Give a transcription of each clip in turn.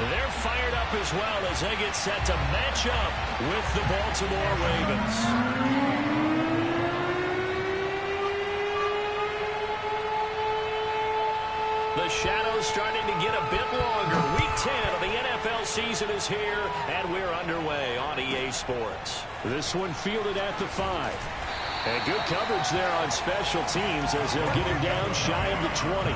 They're fired up as well as they get set to match up with the Baltimore Ravens. The shadow's starting to get a bit longer. Week 10 of the NFL season is here, and we're underway on EA Sports. This one fielded at the 5. And good coverage there on special teams as they'll get him down shy of the 20.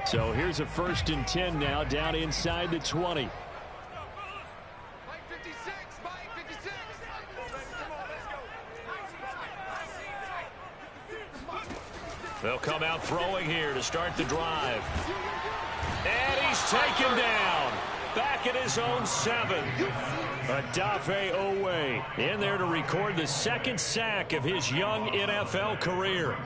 So here's a 1st and 10 now down inside the 20. They'll come out throwing here to start the drive. And he's taken down. Back at his own 7. Odafe Oweh in there to record the 2nd sack of his young NFL career.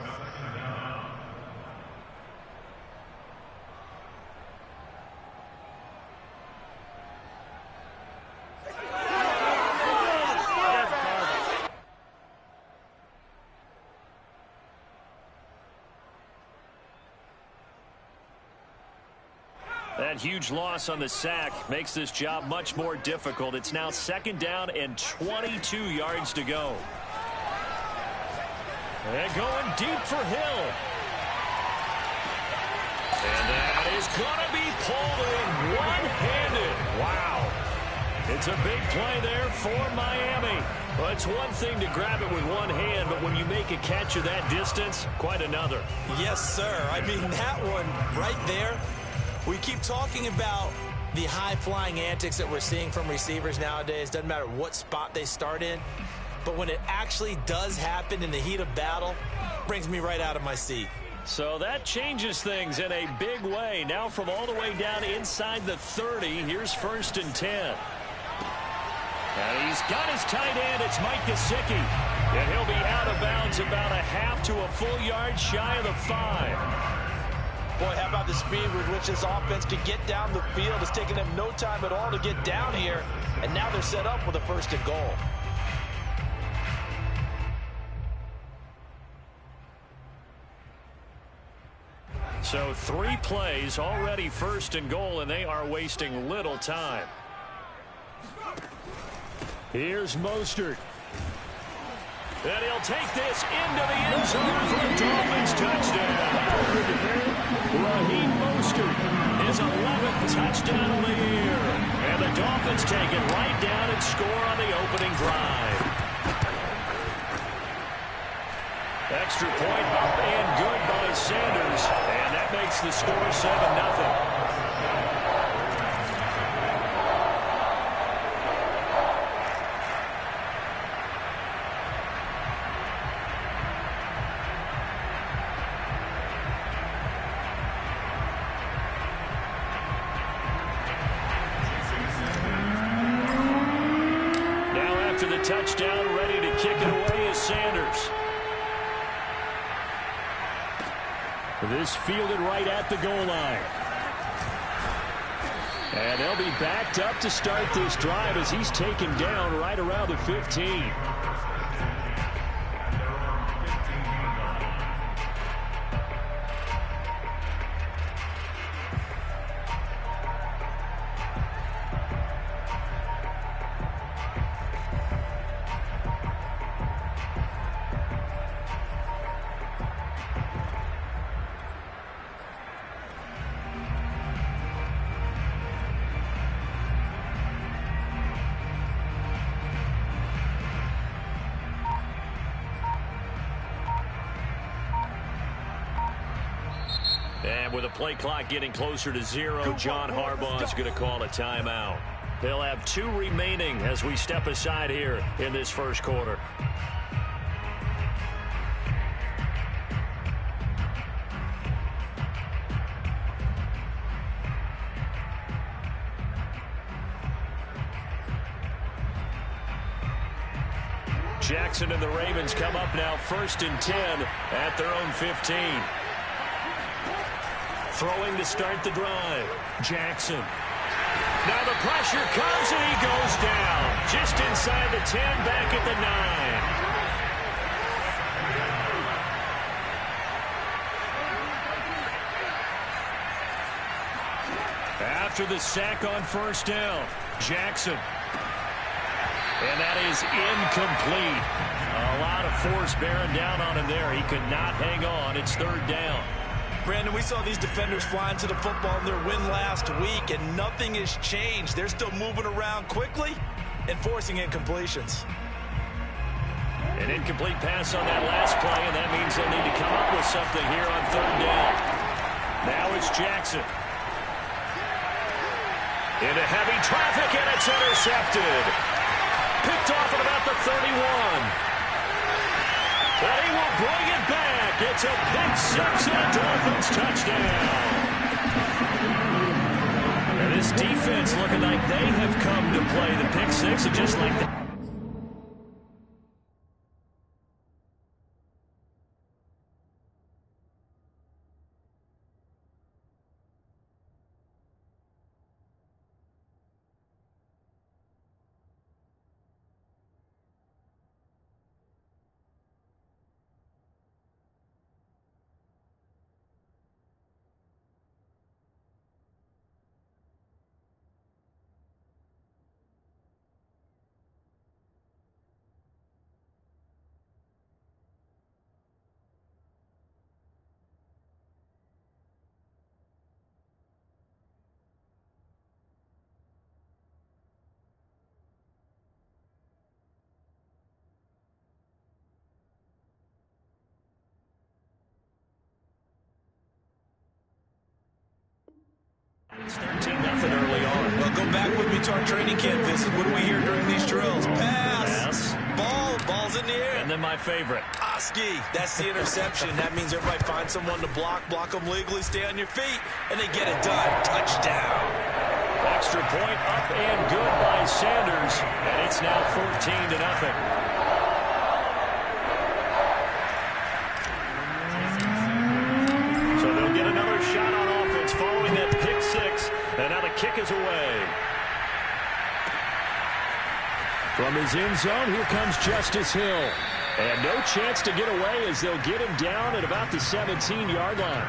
That huge loss on the sack makes this job much more difficult. It's now 2nd down and 22 yards to go. And going deep for Hill. And that is going to be pulled in one-handed. Wow. It's a big play there for Miami. Well, it's one thing to grab it with one hand, but when you make a catch of that distance, quite another. Yes, sir. I mean, that one right there. We keep talking about the high-flying antics that we're seeing from receivers nowadays. Doesn't matter what spot they start in. But when it actually does happen in the heat of battle, brings me right out of my seat. So that changes things in a big way. Now from all the way down inside the 30, here's 1st and 10. And he's got his tight end. It's Mike Gesicki. And he'll be out of bounds about a half to a full yard shy of the 5. Boy, how about the speed with which this offense can get down the field? It's taken them no time at all to get down here, and now they're set up with a 1st and goal. So 3 plays already 1st and goal, and they are wasting little time. Here's Mostert. And he'll take this into the end zone for a Dolphins touchdown. Raheem Mostert, his 11th touchdown of the year. And the Dolphins take it right down and score on the opening drive. Extra point up and good by Sanders. And that makes the score 7-0. Touchdown, ready to kick it away is Sanders. This fielded right at the goal line. And they'll be backed up to start this drive as he's taken down right around the 15. And with the play clock getting closer to 0, John Harbaugh is going to call a timeout. They'll have 2 remaining as we step aside here in this first quarter. Jackson and the Ravens come up now 1st and 10 at their own 15. Throwing to start the drive. Jackson. Now the pressure comes and he goes down. Just inside the 10, back at the 9. After the sack on 1st down, Jackson. And that is incomplete. A lot of force bearing down on him there. He could not hang on. It's 3rd down. Brandon, we saw these defenders flying to the football in their win last week, and nothing has changed. They're still moving around quickly and forcing incompletions. An incomplete pass on that last play, and that means they'll need to come up with something here on 3rd down. Now it's Jackson. Into heavy traffic, and it's intercepted. Picked off at about the 31. And he will bring it back. It's a pick 6 and a Dolphins touchdown. And this defense looking like they have come to play the pick 6, and just like that. It's 13-0 early on. Well, go back with me to our training camp visit. What do we hear during these drills? Pass. Ball's in the air. And then my favorite. Oski. That's the interception. That means everybody finds someone to block them legally, stay on your feet, and they get it done. Touchdown. Extra point up and good by Sanders, and it's now 14-0. Shot on offense following that pick 6, and now the kick is away. From his end zone, here comes Justice Hill. And no chance to get away as they'll get him down at about the 17-yard line.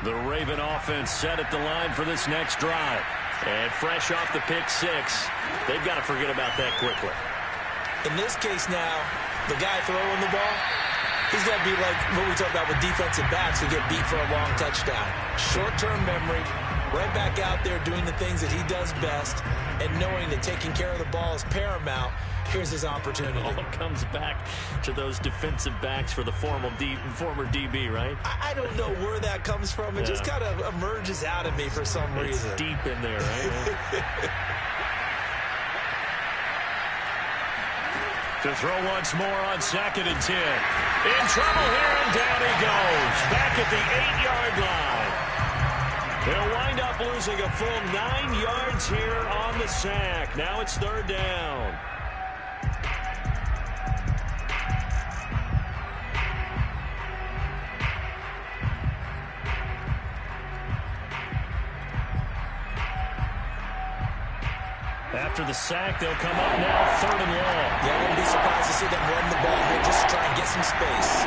The Raven offense set at the line for this next drive. And fresh off the pick 6, they've got to forget about that quickly. In this case now, the guy throwing the ball, he's got to be like what we talked about with defensive backs who get beat for a long touchdown. Short-term memory, right back out there doing the things that he does best, and knowing that taking care of the ball is paramount. Here's his opportunity. It all comes back to those defensive backs for the former DB, right? I don't know where that comes from. It just kind of emerges out of me for some reason. It's deep in there, right? To throw once more on 2nd and 10. In trouble here, and down he goes. Back at the 8-yard line. He'll wind up up losing a full 9 yards here on the sack. Now it's third down. After the sack, they'll come up now, third and long. Yeah, I wouldn't be surprised to see them run the ball here just to try and get some space.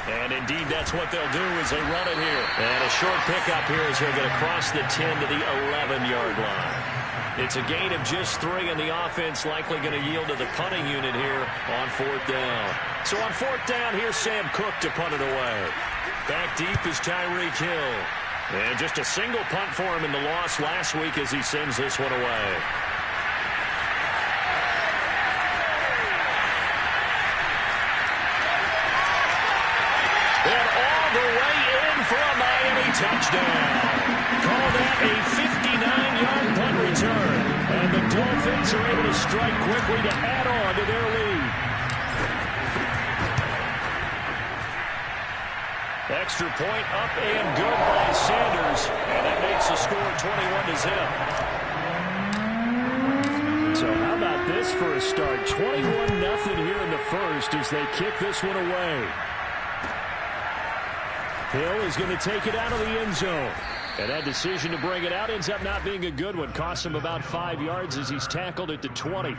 And indeed, that's what they'll do as they run it here. And a short pickup here as he'll get across the 10 to the 11-yard line. It's a gain of just 3, and the offense likely going to yield to the punting unit here on fourth down. So on fourth down, here's Sam Cook to punt it away. Back deep is Tyreek Hill. And just a single punt for him in the loss last week as he sends this one away. And all the way in for a Miami touchdown. Call that a 59-yard punt return. And the Dolphins are able to strike quickly to add on to their lead. Extra point up and good by Sanders. And that makes the score 21-0. So how about this for a start? 21-0 here in the first as they kick this one away. Hill is going to take it out of the end zone. And that decision to bring it out ends up not being a good one. Costs him about 5 yards as he's tackled at the 20.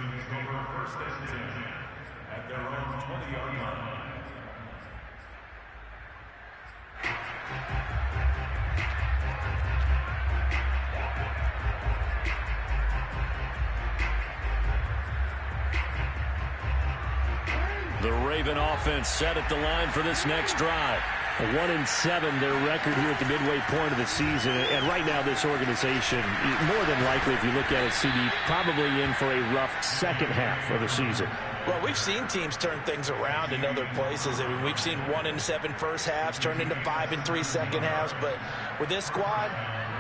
The Raven offense set at the line for this next drive. 1-7, their record here at the midway point of the season. And right now, this organization, more than likely, if you look at it, CD, probably in for a rough second half of the season. Well, we've seen teams turn things around in other places. I mean, we've seen 1-7 first halves turn into 5-3 second halves. But with this squad,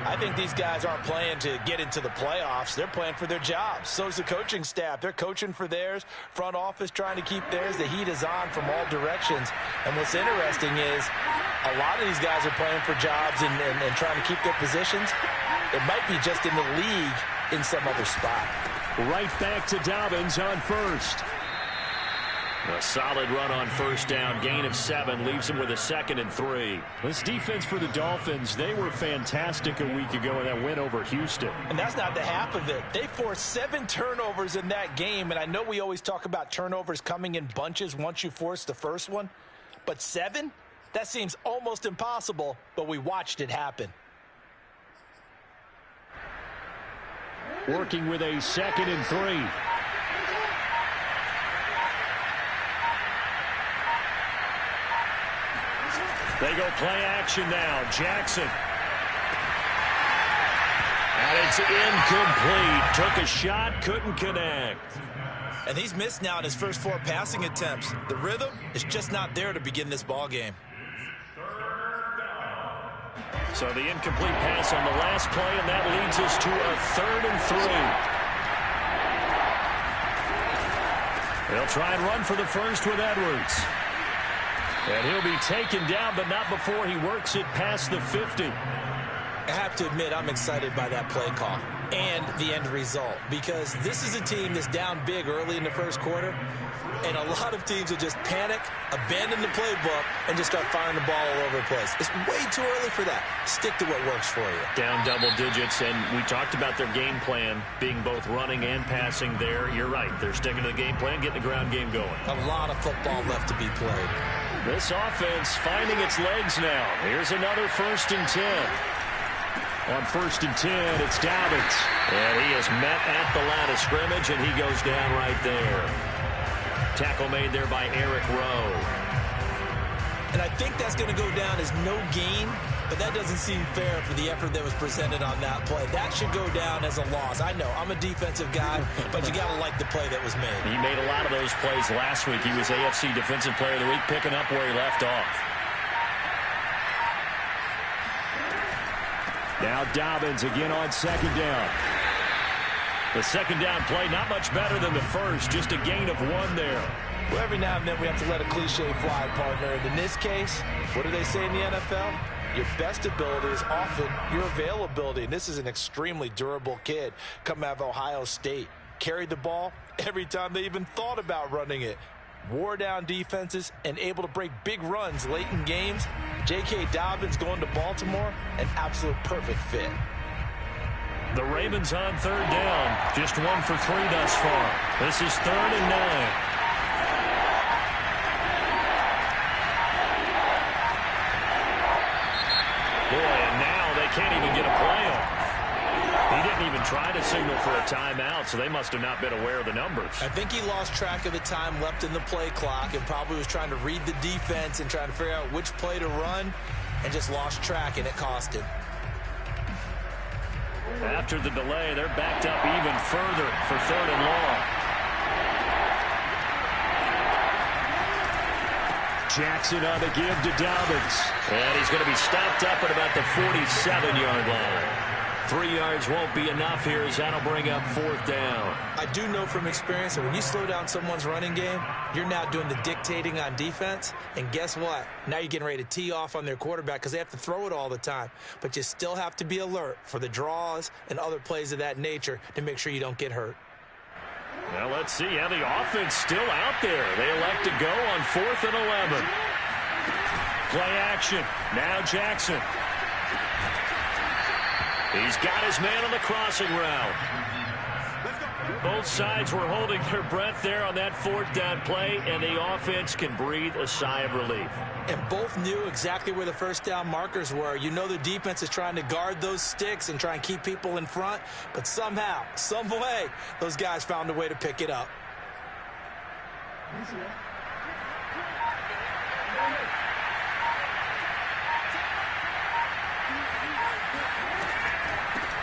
I think these guys aren't playing to get into the playoffs. They're playing for their jobs. So is the coaching staff. They're coaching for theirs. Front office trying to keep theirs. The heat is on from all directions. And what's interesting is a lot of these guys are playing for jobs and trying to keep their positions. It might be just in the league in some other spot. Right back to Dobbins on first. A solid run on first down. Gain of 7 leaves him with a 2nd and 3. This defense for the Dolphins, they were fantastic a week ago in that win over Houston. And that's not the half of it. They forced 7 turnovers in that game. And I know we always talk about turnovers coming in bunches once you force the first one. But 7? That seems almost impossible, but we watched it happen. Working with a 2nd and 3. They go play action now. Jackson. And it's incomplete. Took a shot, couldn't connect. And he's missed now in his first 4 passing attempts. The rhythm is just not there to begin this ball game. So the incomplete pass on the last play, and that leads us to a 3rd and 3. They'll try and run for the first with Edwards. And he'll be taken down, but not before he works it past the 50. I have to admit, I'm excited by that play call and the end result, because this is a team that's down big early in the first quarter, and a lot of teams will just panic, abandon the playbook, and just start firing the ball all over the place. It's way too early for that. Stick to what works for you. Down double digits, and we talked about their game plan being both running and passing there. You're right. They're sticking to the game plan, getting the ground game going. A lot of football left to be played. This offense finding its legs now. Here's another 1st and 10. On 1st and 10, it's Dobbins. And he is met at the line of scrimmage, and he goes down right there. Tackle made there by Eric Rowe. And I think that's going to go down as no gain, but that doesn't seem fair for the effort that was presented on that play. That should go down as a loss. I know, I'm a defensive guy, but you got to like the play that was made. He made a lot of those plays last week. He was AFC Defensive Player of the Week, picking up where he left off. Now Dobbins again on second down. The second down play not much better than the first, just a gain of 1 there. Well, every now and then we have to let a cliche fly, partner. And in this case, what do they say in the NFL? Your best ability is often your availability. And this is an extremely durable kid coming out of Ohio State. Carried the ball every time they even thought about running it. Wore down defenses and able to break big runs late in games. J.K. Dobbins going to Baltimore, an absolute perfect fit. The Ravens on third down. Just 1 for 3 thus far. This is 3rd and 9. Boy, and now they can't even get a play off. He didn't even try to signal for a timeout, so they must have not been aware of the numbers. I think he lost track of the time left in the play clock and probably was trying to read the defense and trying to figure out which play to run and just lost track, and it cost him. After the delay, they're backed up even further for 3rd and long. Jackson on the give to Dobbins. And he's going to be stopped up at about the 47-yard line. 3 yards won't be enough here as that'll bring up 4th down. I do know from experience that when you slow down someone's running game, you're now doing the dictating on defense. And guess what? Now you're getting ready to tee off on their quarterback because they have to throw it all the time. But you still have to be alert for the draws and other plays of that nature to make sure you don't get hurt. Well, let's see how the offense still out there. They elect to go on 4th and 11. Play action. Now Jackson. He's got his man on the crossing route. Both sides were holding their breath there on that 4th down play, and the offense can breathe a sigh of relief. And both knew exactly where the first down markers were. You know the defense is trying to guard those sticks and try and keep people in front, but somehow, some way, those guys found a way to pick it up.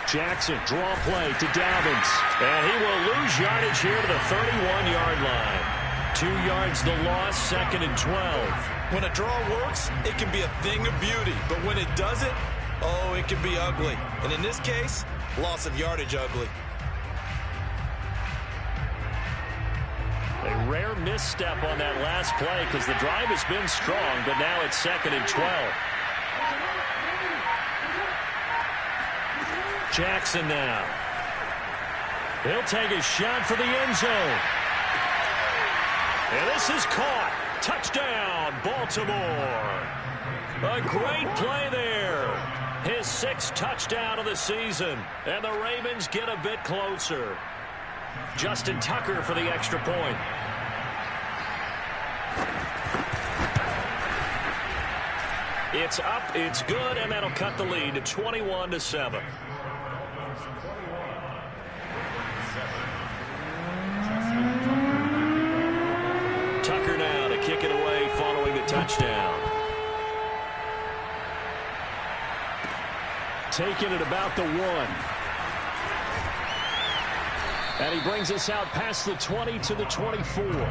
Jackson, draw play to Dobbins. And he will lose yardage here to the 31-yard line. 2 yards the loss, 2nd and 12. When a draw works, it can be a thing of beauty. But when it doesn't, oh, it can be ugly. And in this case, loss of yardage ugly. A rare misstep on that last play because the drive has been strong, but now it's 2nd and 12. Jackson now. He'll take a shot for the end zone. And this is caught. Touchdown, Baltimore. A great play there. His 6th touchdown of the season. And the Ravens get a bit closer. Justin Tucker for the extra point. It's up, it's good, and that'll cut the lead to 21-7. Tucker now to kick it away following the touchdown. Taking it about the 1. And he brings us out past the 20 to the 24.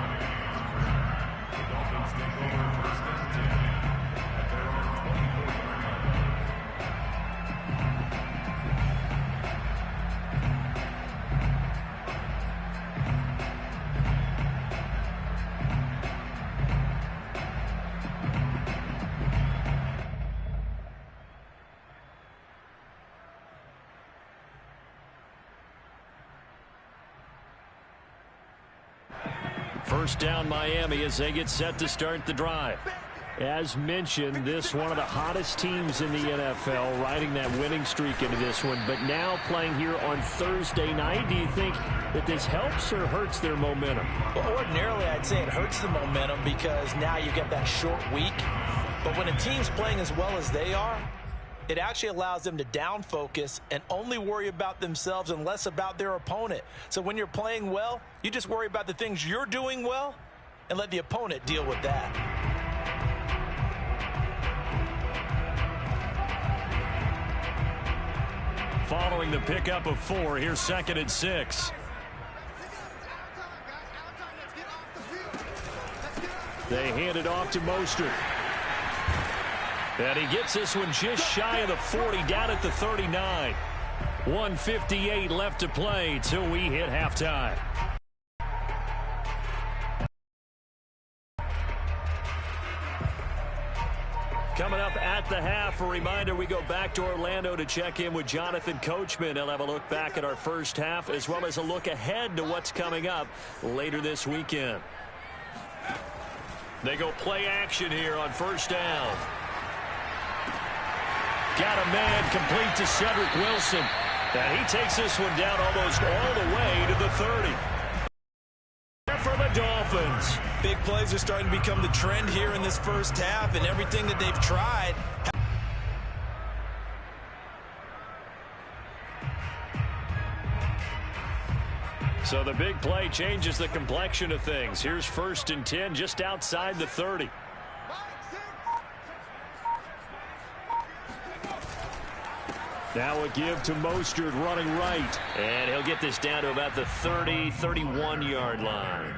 First down Miami as they get set to start the drive. As mentioned, this one of the hottest teams in the NFL, riding that winning streak into this one, but now playing here on Thursday night. Do you think that this helps or hurts their momentum? Well, ordinarily I'd say it hurts the momentum because now you get that short week. But when a team's playing as well as they are, it actually allows them to down focus and only worry about themselves and less about their opponent. So when you're playing well, you just worry about the things you're doing well and let the opponent deal with that. Following the pickup of 4, here's 2nd and 6. They hand it off to Mostert. And he gets this one just shy of the 40, down at the 39. 1:58 left to play till we hit halftime. Coming up at the half, a reminder, we go back to Orlando to check in with Jonathan Coachman. He'll have a look back at our first half as well as a look ahead to what's coming up later this weekend. They go play action here on first down. Got a man complete to Cedric Wilson. And he takes this one down almost all the way to the 30. For the Dolphins. Big plays are starting to become the trend here in this first half, and everything that they've tried. So the big play changes the complexion of things. Here's 1st and 10 just outside the 30. Now a give to Mostert running right. And he'll get this down to about the 30, 31-yard line.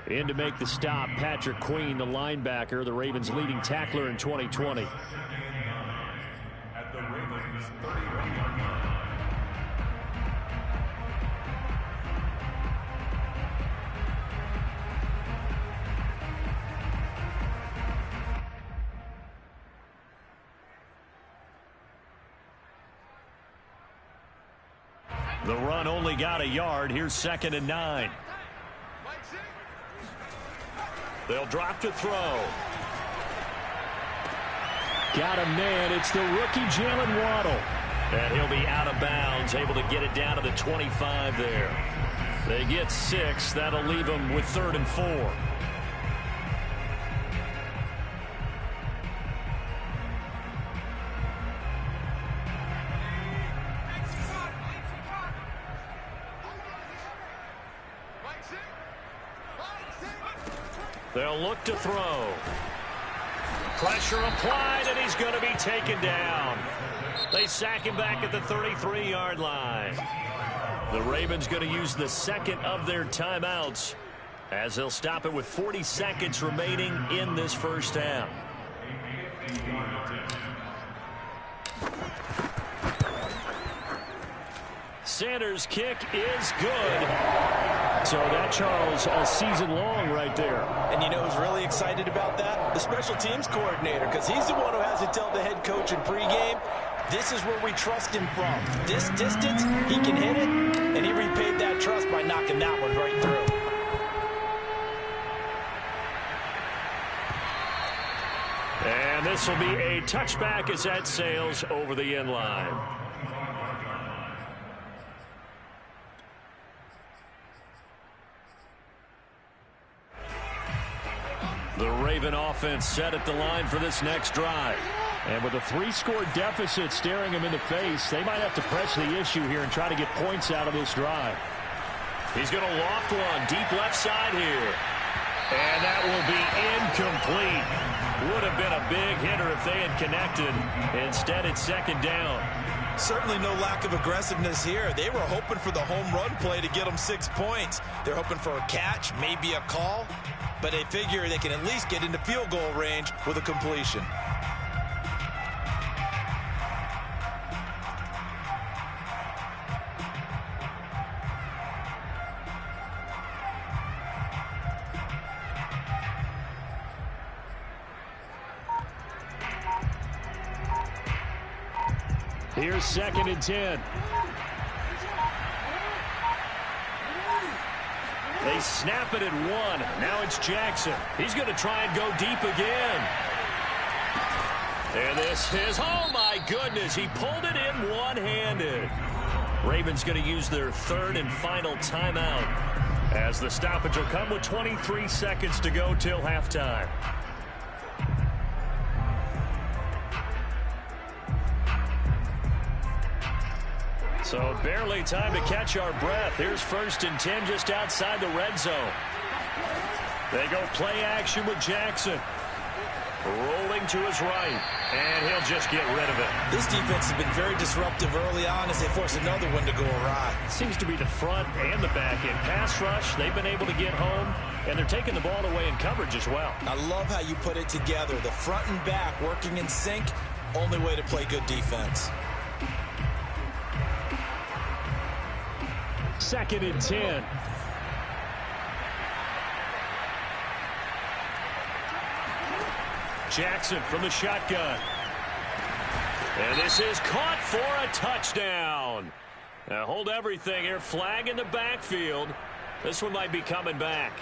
In to make the stop, Patrick Queen, the linebacker, the Ravens' leading tackler in 2020. At the Ravens' 31-yard line. The run only got a yard. Here's 2nd and 9. They'll drop to throw. Got a man. It's the rookie Jalen Waddle. And he'll be out of bounds, able to get it down to the 25 there. They get 6. That'll leave them with 3rd and 4. They'll look to throw. Pressure applied, and he's going to be taken down. They sack him back at the 33-yard line. The Ravens going to use the 2nd of their timeouts as they'll stop it with 40 seconds remaining in this first half. Sanders' kick is good. So that, Charles, a season long right there. And you know who's really excited about that? The special teams coordinator, because he's the one who has to tell the head coach in pregame, this is where we trust him from. This distance, he can hit it, and he repaid that trust by knocking that one right through. And this will be a touchback as that sails over the end line. The Raven offense set at the line for this next drive. And with a 3-score deficit staring them in the face, they might have to press the issue here and try to get points out of this drive. He's going to loft one deep left side here. And that will be incomplete. Would have been a big hitter if they had connected. Instead, it's 2nd down. Certainly no lack of aggressiveness here. They were hoping for the home run play to get them 6 points. They're hoping for a catch, maybe a call. But they figure they can at least get into field goal range with a completion. Here's 2nd and 10. They snap it at 1. Now it's Jackson. He's going to try and go deep again. And this is, oh my goodness, he pulled it in one-handed. Ravens going to use their 3rd and final timeout as the stoppage will come with 23 seconds to go till halftime. So barely time to catch our breath. Here's 1st and 10 just outside the red zone. They go play action with Jackson. Rolling to his right. And he'll just get rid of it. This defense has been very disruptive early on as they force another one to go awry. Seems to be the front and the back end. Pass rush, they've been able to get home. And they're taking the ball away in coverage as well. I love how you put it together. The front and back working in sync. Only way to play good defense. 2nd and 10. Jackson from the shotgun. And this is caught for a touchdown. Now hold everything here. Flag in the backfield. This one might be coming back.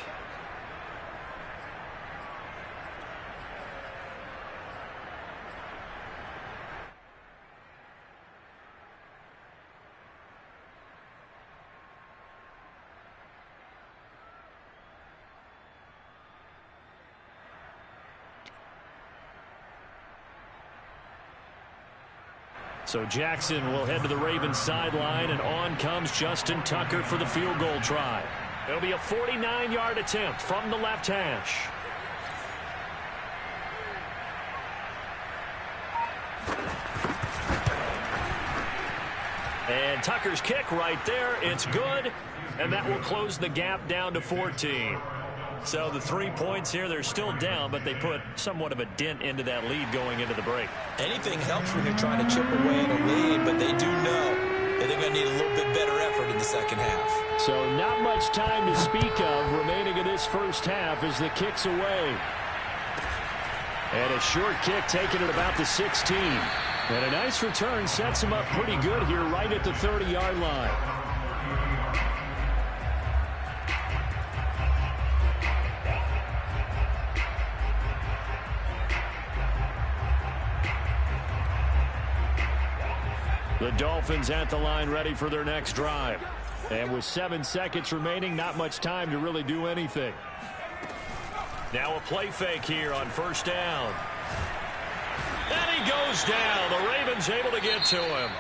So Jackson will head to the Ravens sideline, and on comes Justin Tucker for the field goal try. It'll be a 49-yard attempt from the left hash. And Tucker's kick right there. It's good, and that will close the gap down to 14. So the 3 points here, they're still down, but they put somewhat of a dent into that lead going into the break. Anything helps when you're trying to chip away at a lead, but they do know that they're going to need a little bit better effort in the second half. So not much time to speak of remaining in this first half as the kick's away. And a short kick taken at about the 16. And a nice return sets him up pretty good here right at the 30-yard line. The Dolphins at the line ready for their next drive. And with 7 seconds remaining, not much time to really do anything. Now a play fake here on first down. And he goes down. The Ravens able to get to him.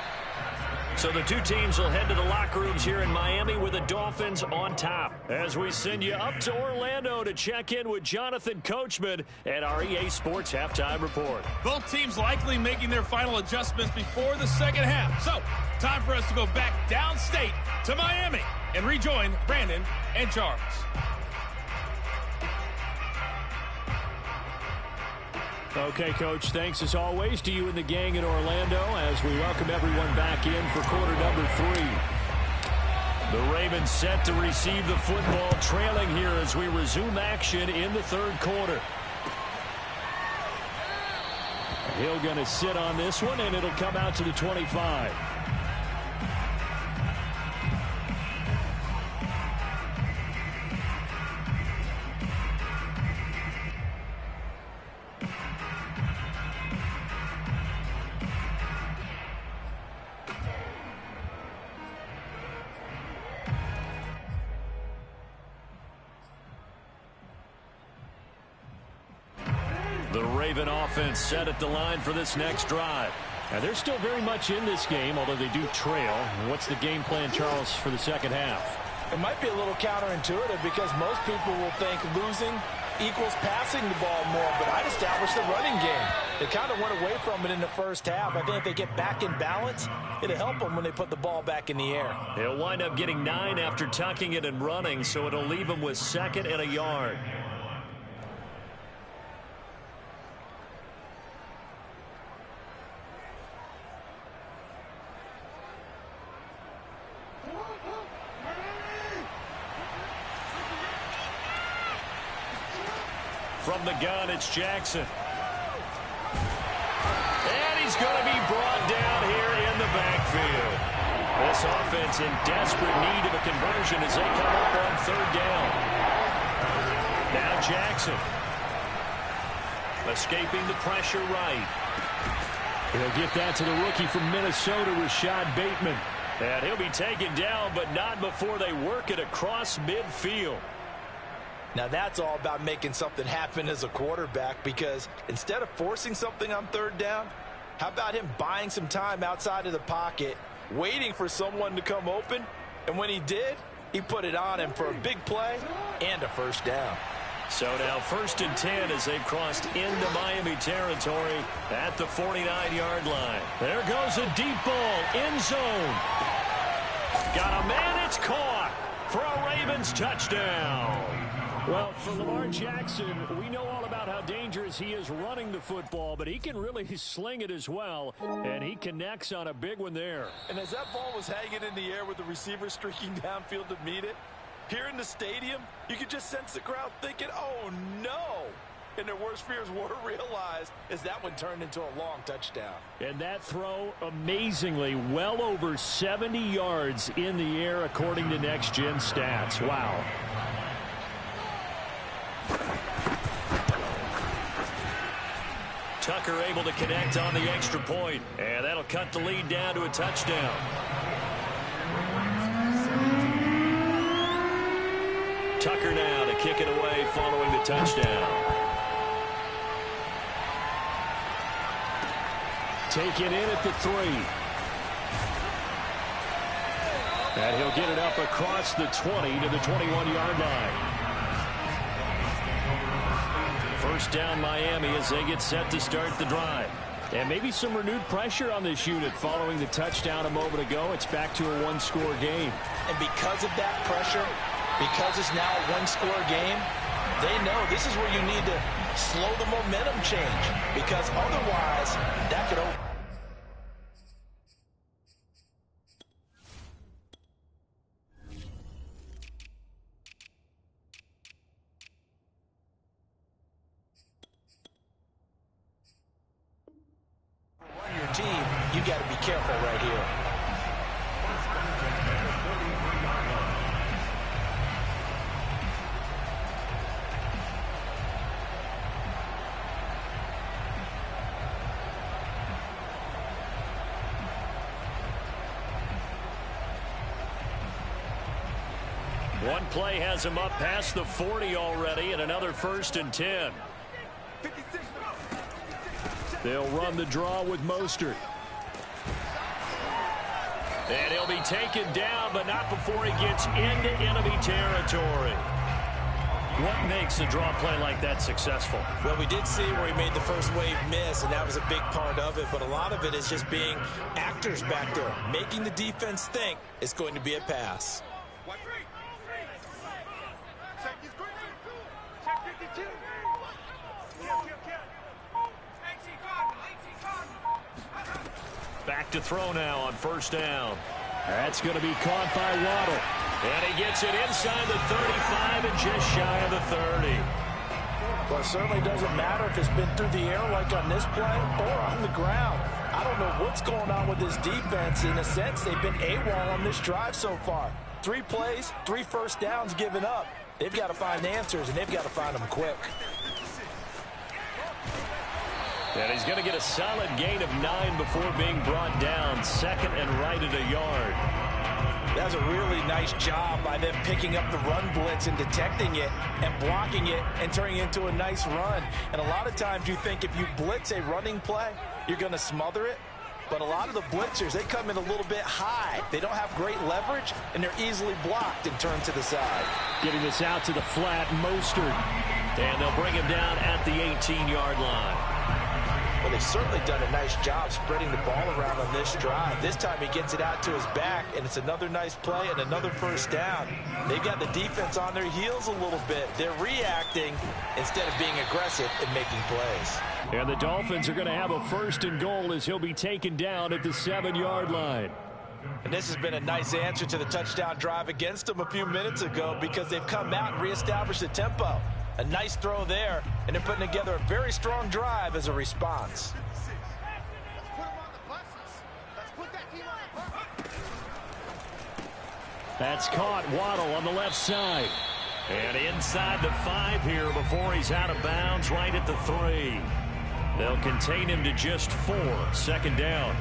So the two teams will head to the locker rooms here in Miami with the Dolphins on top. As we send you up to Orlando to check in with Jonathan Coachman at our EA Sports Halftime Report. Both teams likely making their final adjustments before the second half. So, time for us to go back downstate to Miami and rejoin Brandon and Charles. Okay, Coach, thanks as always to you and the gang in Orlando as we welcome everyone back in for quarter number 3. The Ravens set to receive the football, trailing here as we resume action in the third quarter. Hill going to sit on this one, and it'll come out to the 25. The Raven offense set at the line for this next drive. And they're still very much in this game, although they do trail. What's the game plan, Charles, for the second half? It might be a little counterintuitive because most people will think losing equals passing the ball more, but I'd establish the running game. They kind of went away from it in the first half. I think if they get back in balance, it'll help them when they put the ball back in the air. They'll wind up getting 9 after tucking it and running, so it'll leave them with 2nd and a yard. From the gun, it's Jackson. And he's going to be brought down here in the backfield. This offense in desperate need of a conversion as they come up on 3rd down. Now Jackson. Escaping the pressure right. He'll get that to the rookie from Minnesota, Rashad Bateman. And he'll be taken down, but not before they work it across midfield. Now that's all about making something happen as a quarterback, because instead of forcing something on 3rd down, how about him buying some time outside of the pocket, waiting for someone to come open, and when he did, he put it on him for a big play and a 1st down. So now 1st and 10 as they've crossed into Miami territory at the 49-yard line. There goes a deep ball, end zone. Got a man, it's caught for a Ravens touchdown. Well, for Lamar Jackson, we know all about how dangerous he is running the football, but he can really sling it as well, and he connects on a big one there. And as that ball was hanging in the air with the receiver streaking downfield to meet it, here in the stadium, you could just sense the crowd thinking, oh, no. And their worst fears were realized as that one turned into a long touchdown. And that throw, amazingly, well over 70 yards in the air, according to Next Gen Stats. Wow. Tucker able to connect on the extra point, and that'll cut the lead down to a touchdown. Tucker now to kick it away following the touchdown. Taken in at the 3. And he'll get it up across the 20 to the 21-yard line. First down Miami as they get set to start the drive. And maybe some renewed pressure on this unit following the touchdown a moment ago. It's back to a one-score game. And because of that pressure, because it's now a one-score game, they know this is where you need to slow the momentum change, because otherwise that could open. Your team, you got to be careful right here. One play has him up past the 40 already, and another 1st and 10. They'll run the draw with Mostert. And he'll be taken down, but not before he gets into enemy territory. What makes a draw play like that successful? Well, we did see where he made the first wave miss, and that was a big part of it. But a lot of it is just being actors back there, making the defense think it's going to be a pass. Back to throw now on first down. That's going to be caught by Waddle. And he gets it inside the 35 and just shy of the 30. Well, it certainly doesn't matter if it's been through the air like on this play or on the ground. I don't know what's going on with this defense. In a sense, they've been AWOL on this drive so far. 3 plays, 3 first downs given up. They've got to find answers, and they've got to find them quick. And he's going to get a solid gain of 9 before being brought down. 2nd and right at a yard. That's a really nice job by them picking up the run blitz and detecting it and blocking it and turning it into a nice run. And a lot of times you think if you blitz a running play, you're going to smother it. But a lot of the blitzers, they come in a little bit high. They don't have great leverage, and they're easily blocked and turned to the side. Getting this out to the flat, Mostert. And they'll bring him down at the 18-yard line. Well, they've certainly done a nice job spreading the ball around on this drive. This time he gets it out to his back, and it's another nice play and another first down. They've got the defense on their heels a little bit. They're reacting instead of being aggressive and making plays. And the Dolphins are going to have a 1st and goal as he'll be taken down at the 7-yard line. And this has been a nice answer to the touchdown drive against them a few minutes ago, because they've come out and reestablished the tempo. A nice throw there, and they're putting together a very strong drive as a response. That's caught. Waddle on the left side. And inside the 5 here before he's out of bounds, right at the 3. They'll contain him to just 4. 2nd down.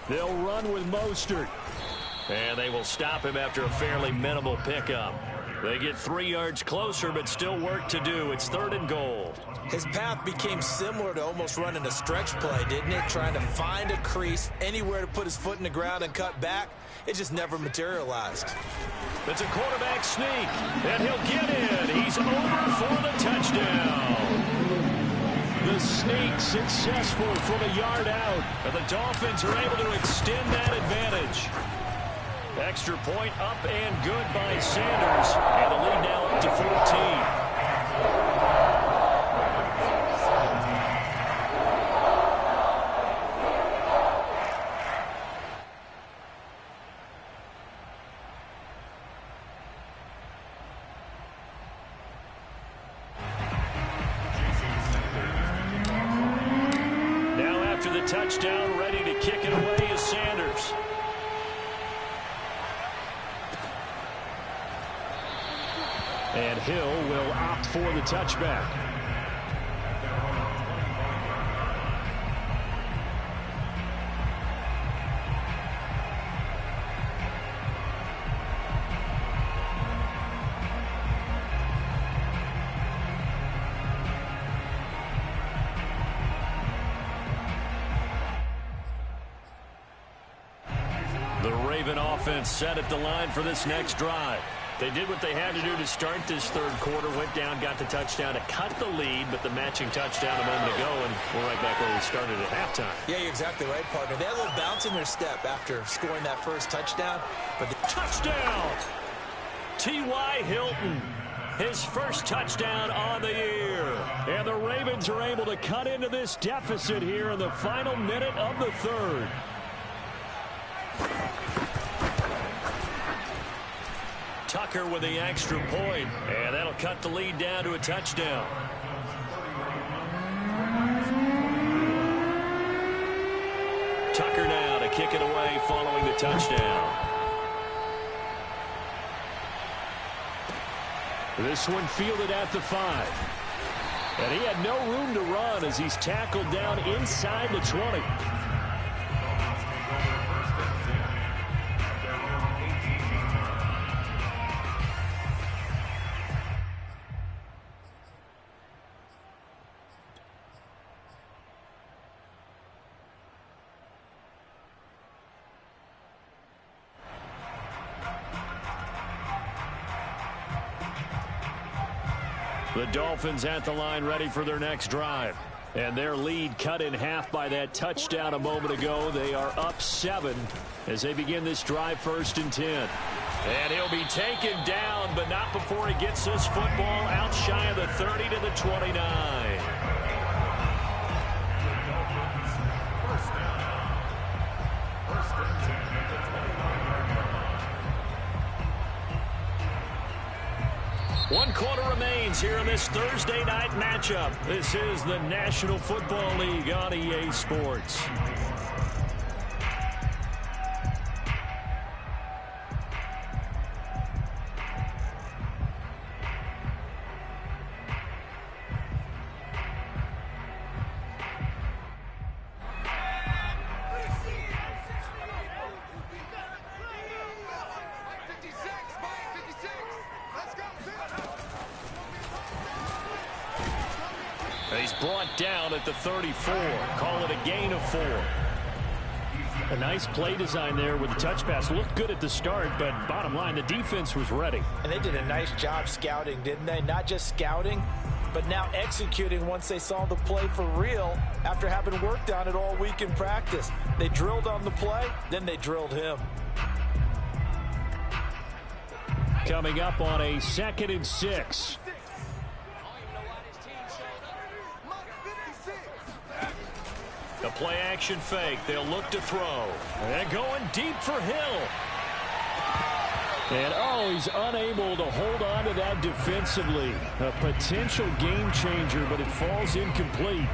They'll run with Mostert. And they will stop him after a fairly minimal pickup. They get 3 yards closer, but still work to do. It's 3rd and goal. His path became similar to almost running a stretch play, didn't it? Trying to find a crease, anywhere to put his foot in the ground and cut back. It just never materialized. It's a quarterback sneak, and he'll get in. He's over for the touchdown. The sneak successful from a yard out. And the Dolphins are able to extend that advantage. Extra point up and good by Sanders. And the lead now up to 14. Touchdown, ready to kick it away is Sanders. And Hill will opt for the touchback. Offense set at the line for this next drive. They did what they had to do to start this 3rd quarter. Went down, got the touchdown to cut the lead, but the matching touchdown a moment ago, and we're right back where we started at halftime. Yeah, you're exactly right, partner. They had a little bounce in their step after scoring that first touchdown. But the touchdown! T.Y. Hilton, his first touchdown on the year. And the Ravens are able to cut into this deficit here in the final minute of the 3rd. Tucker with the extra point, and that'll cut the lead down to a touchdown. Tucker now to kick it away following the touchdown. This one fielded at the 5. And he had no room to run as he's tackled down inside the 20. The Dolphins at the line ready for their next drive. And their lead cut in half by that touchdown a moment ago. They are up 7 as they begin this drive 1st and 10. And he'll be taken down, but not before he gets this football out shy of the 30 to the 29. One quarter remains here in this Thursday night matchup. This is the National Football League on EA Sports. He's brought down at the 34. Call it a gain of 4. A nice play design there with the touch pass. Looked good at the start, but bottom line, the defense was ready. And they did a nice job scouting, didn't they? Not just scouting, but now executing once they saw the play for real after having worked on it all week in practice. They drilled on the play, then they drilled him. Coming up on a 2nd and 6. The play action fake. They'll look to throw. And going deep for Hill. And he's unable to hold on to that defensively. A potential game changer, but it falls incomplete.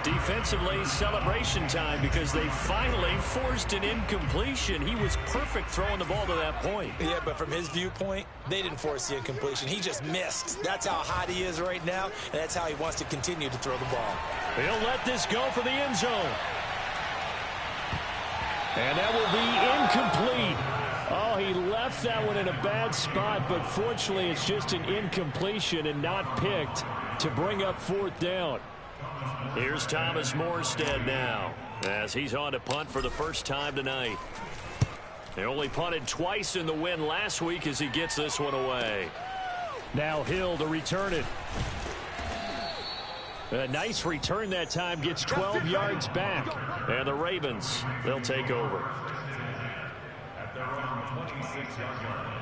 Defensively, celebration time because they finally forced an incompletion. He was perfect throwing the ball to that point. Yeah, but from his viewpoint, they didn't force the incompletion. He just missed. That's how hot he is right now, and that's how he wants to continue to throw the ball. He'll let this go for the end zone. And that will be incomplete. Oh, he left that one in a bad spot, but fortunately it's just an incompletion and not picked to bring up 4th down. Here's Thomas Morstead now as he's on to punt for the first time tonight. They only punted twice in the win last week as he gets this one away. Now Hill to return it. A nice return that time, gets 12 yards back. And the Ravens, they'll take over. At their own 26-yard line.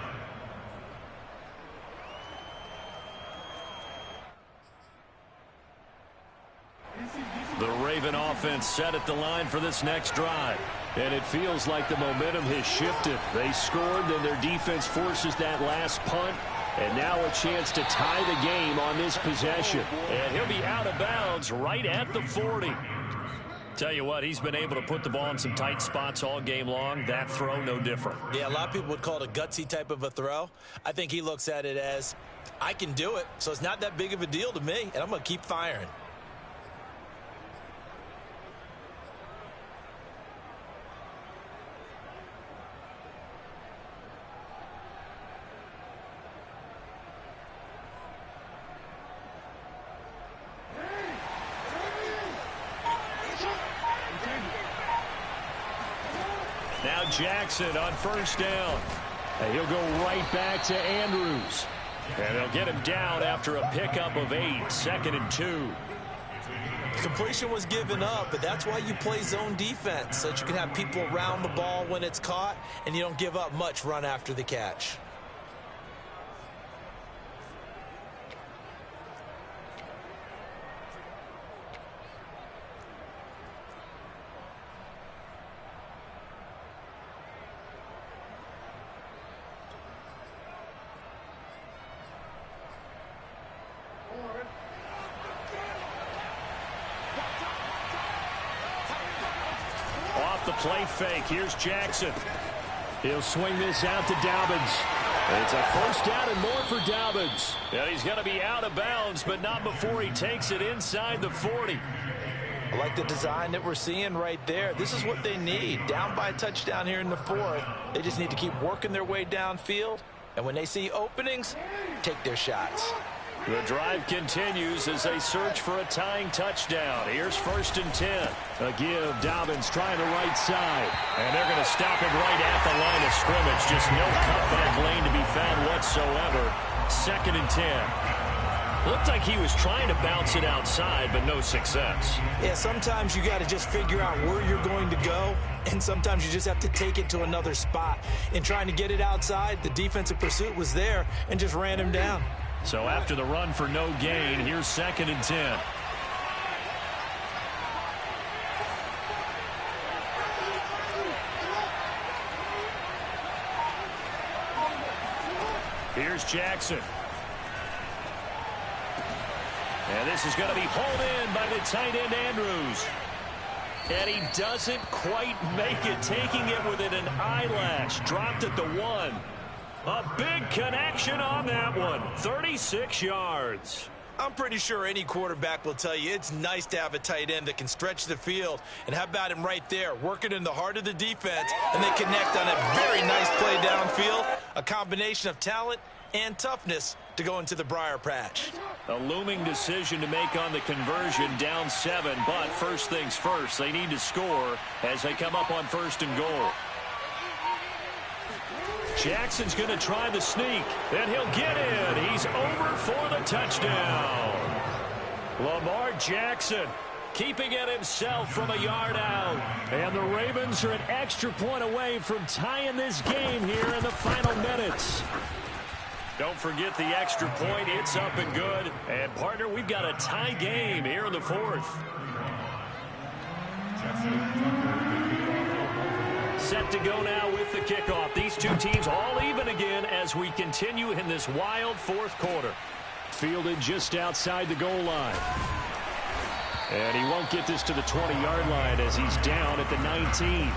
The Raven offense set at the line for this next drive. And it feels like the momentum has shifted. They scored, then their defense forces that last punt. And now a chance to tie the game on this possession. And he'll be out of bounds right at the 40. Tell you what, he's been able to put the ball in some tight spots all game long. That throw, no different. Yeah, a lot of people would call it a gutsy type of a throw. I think he looks at it as, I can do it, so it's not that big of a deal to me, and I'm going to keep firing. Now Jackson on first down. And he'll go right back to Andrews. And they'll get him down after a pickup of 8, 2nd and 2. Completion was given up, but that's why you play zone defense, so that you can have people around the ball when it's caught, and you don't give up much run after the catch. Off the play fake, here's Jackson. He'll swing this out to Dobbins. It's a first down and more for Dobbins. Yeah, he's going to be out of bounds, but not before he takes it inside the 40. I like the design that we're seeing right there. This is what they need. Down by a touchdown here in the 4th. They just need to keep working their way downfield. And when they see openings, take their shots. The drive continues as they search for a tying touchdown. Here's 1st and 10. A give, Dobbins trying the right side. And they're going to stop him right at the line of scrimmage. Just no cutback lane to be found whatsoever. 2nd and 10. Looked like he was trying to bounce it outside, but no success. Yeah, sometimes you got to just figure out where you're going to go, and sometimes you just have to take it to another spot. In trying to get it outside, the defensive pursuit was there and just ran him down. So after the run for no gain, here's 2nd and 10. Here's Jackson. And this is going to be hauled in by the tight end, Andrews. And he doesn't quite make it, taking it within an eyelash. Dropped at the 1. A big connection on that one. 36 yards. I'm pretty sure any quarterback will tell you it's nice to have a tight end that can stretch the field. And how about him right there, working in the heart of the defense, and they connect on a very nice play downfield. A combination of talent and toughness to go into the briar patch. A looming decision to make on the conversion, down 7. But first things first, they need to score as they come up on 1st and goal. Jackson's going to try the sneak, and he'll get in. He's over for the touchdown. Lamar Jackson keeping it himself from a yard out. And the Ravens are an extra point away from tying this game here in the final minutes. Don't forget the extra point. It's up and good. And, partner, we've got a tie game here in the 4th. Set to go now with the kickoff. These two teams all even again as we continue in this wild 4th quarter. Fielded just outside the goal line. And he won't get this to the 20-yard line as he's down at the 19.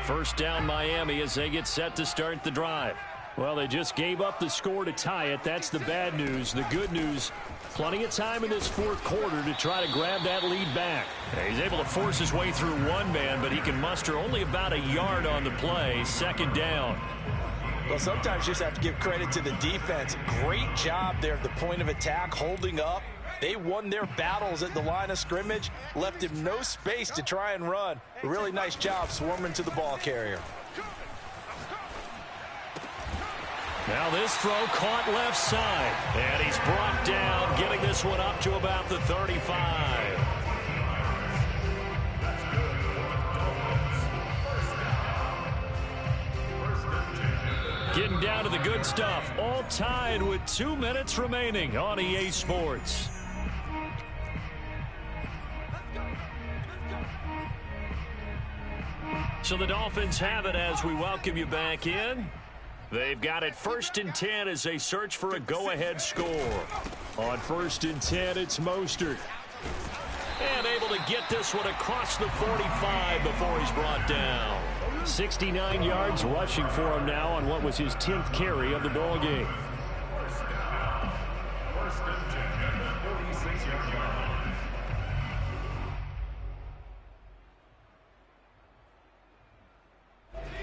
First down Miami as they get set to start the drive. Well, they just gave up the score to tie it. That's the bad news. The good news, plenty of time in this fourth quarter to try to grab that lead back. He's able to force his way through one man, but he can muster only about a yard on the play. Second down. Well, sometimes you just have to give credit to the defense. Great job there at the point of attack, holding up. They won their battles at the line of scrimmage, left him no space to try and run. A really nice job swarming to the ball carrier. Now this throw caught left side, and he's brought down, getting this one up to about the 35. Getting down to the good stuff, all tied with 2 minutes remaining on EA Sports. So the Dolphins have it as we welcome you back in. They've got it 1st and 10 as they search for a go-ahead score. On 1st and 10, it's Mostert. And able to get this one across the 45 before he's brought down. 69 yards rushing for him now on what was his 10th carry of the ball game. First and 10 at the 46-yard line.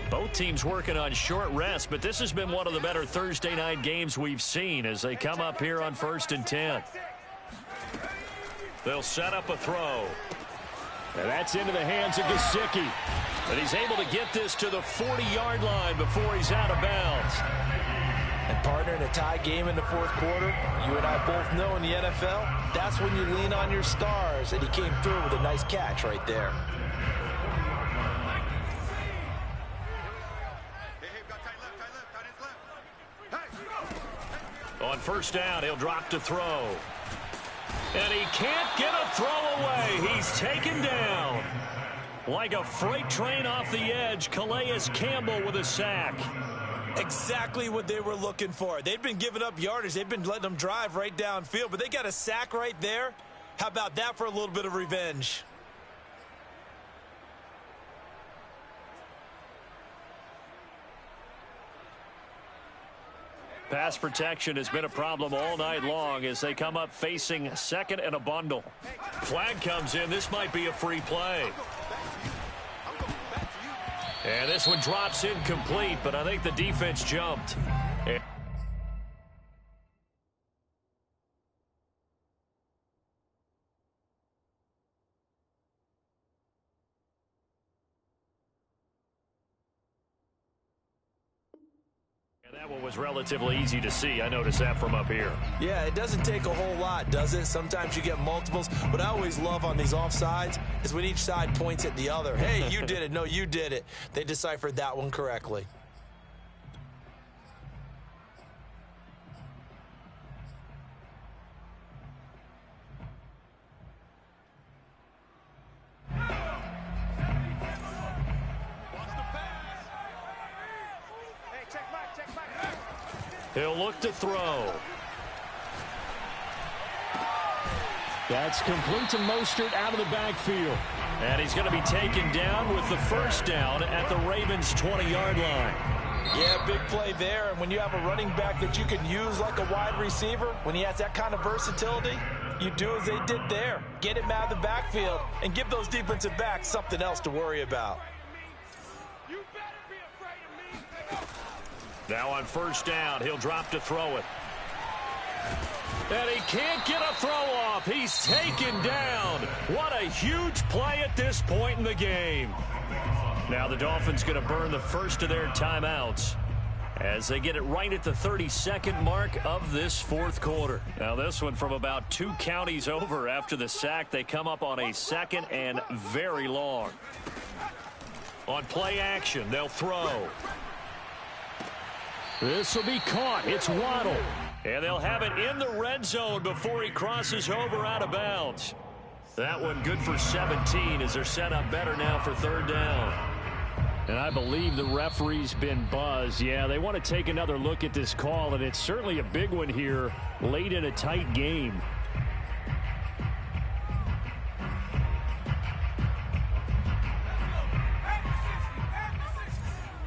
Both teams working on short rest, but this has been one of the better Thursday night games we've seen as they come up here on 1st and 10. They'll set up a throw. And that's into the hands of Gesicki. But he's able to get this to the 40-yard line before he's out of bounds. And partner, in a tie game in the fourth quarter, you and I both know in the NFL, that's when you lean on your stars, and he came through with a nice catch right there. On 1st down, he'll drop to throw. And he can't get a throw away. He's taken down. Like a freight train off the edge, Calais Campbell with a sack. Exactly what they were looking for. They've been giving up yardage. They've been letting them drive right downfield, but they got a sack right there. How about that for a little bit of revenge? Pass protection has been a problem all night long as they come up facing 2nd and a bundle. Flag comes in. This might be a free play. And this one drops incomplete, but I think the defense jumped. That one was relatively easy to see. I noticed that from up here. Yeah, it doesn't take a whole lot, does it? Sometimes you get multiples. What I always love on these offsides is when each side points at the other. Hey, you did it. No, you did it. They deciphered that one correctly. He'll look to throw. That's complete to Mostert out of the backfield. And he's going to be taken down with the 1st down at the Ravens' 20-yard line. Yeah, big play there. And when you have a running back that you can use like a wide receiver, when he has that kind of versatility, you do as they did there. Get him out of the backfield and give those defensive backs something else to worry about. Now on 1st down, he'll drop to throw it. And he can't get a throw off. He's taken down. What a huge play at this point in the game. Now the Dolphins going to burn the first of their timeouts as they get it right at the 32nd mark of this fourth quarter. Now this one from about 2 counties over after the sack. They come up on a 2nd and very long. On play action, they'll throw. This will be caught. It's Waddle. And they'll have it in the red zone before he crosses over out of bounds. That one good for 17 as they're set up better now for 3rd down. And I believe the referee's been buzzed. Yeah, they want to take another look at this call, and it's certainly a big one here late in a tight game.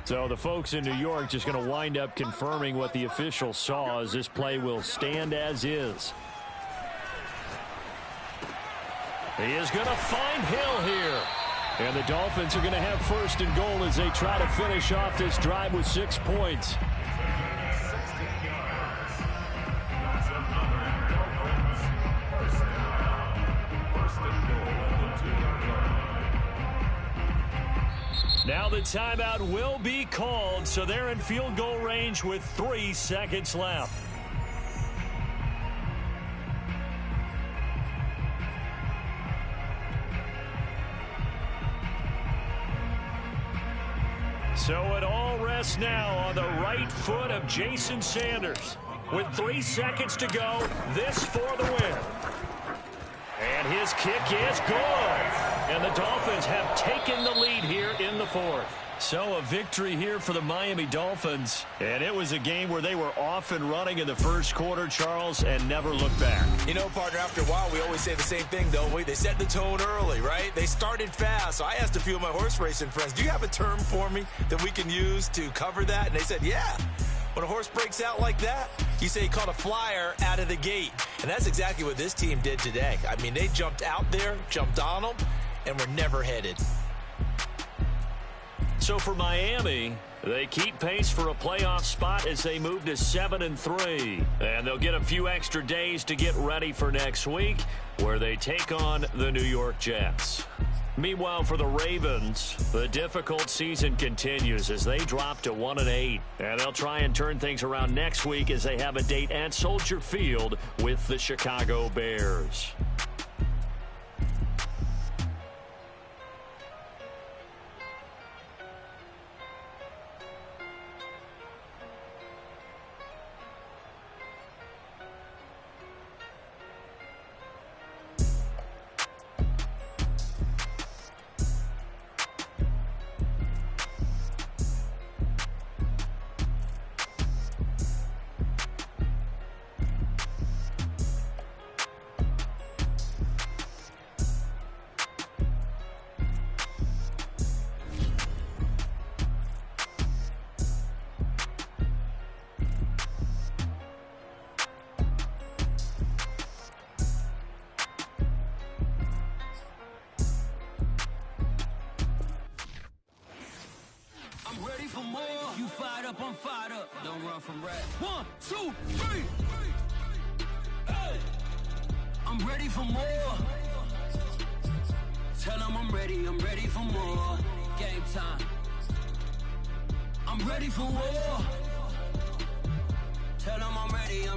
So the folks in New York just going to wind up confirming what the official saw, as this play will stand as is. He is going to find Hill here. And the Dolphins are going to have first and goal as they try to finish off this drive with 6 points. Now the timeout will be called, so they're in field goal range with 3 seconds left. So it all rests now on the right foot of Jason Sanders. With 3 seconds to go, this for the win. And his kick is good. And the Dolphins have taken the lead here in the fourth. So a victory here for the Miami Dolphins. And it was a game where they were off and running in the first quarter, Charles, and never looked back. You know, partner, after a while, we always say the same thing, don't we? They set the tone early, right? They started fast. So I asked a few of my horse racing friends, do you have a term for me that we can use to cover that? And they said, yeah. When a horse breaks out like that, you say he caught a flyer out of the gate. And that's exactly what this team did today. I mean, they jumped out there, jumped on them, and were never headed. So for Miami, they keep pace for a playoff spot as they move to 7-3. And they'll get a few extra days to get ready for next week, where they take on the New York Jets. Meanwhile, for the Ravens, the difficult season continues as they drop to 1-8. And they'll try and turn things around next week as they have a date at Soldier Field with the Chicago Bears. I'm fired up. Don't run from rap. 1, 2, 3. Hey. I'm ready for more. Tell them I'm ready for more. Game time. I'm ready for war. Tell them I'm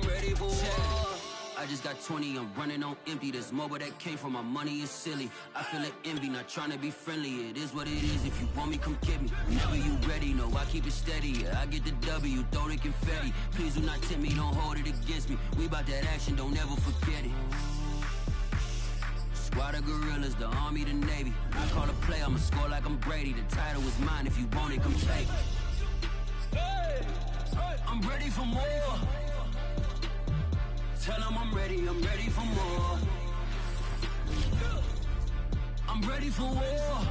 ready for war. I just got 20, I'm running on empty. This mobile that came from my money is silly. I feel it envy, not trying to be friendly. It is what it is, if you want me, come get me. Whenever you ready, no, I keep it steady. I get the W, throw the confetti. Please do not tempt me, don't hold it against me. We about that action, don't ever forget it. Squad of gorillas, the army, the navy. I call a play, I'ma score like I'm Brady. The title is mine, if you want it, come take it. Hey, I'm ready for more. Tell them I'm ready for more. I'm ready for war.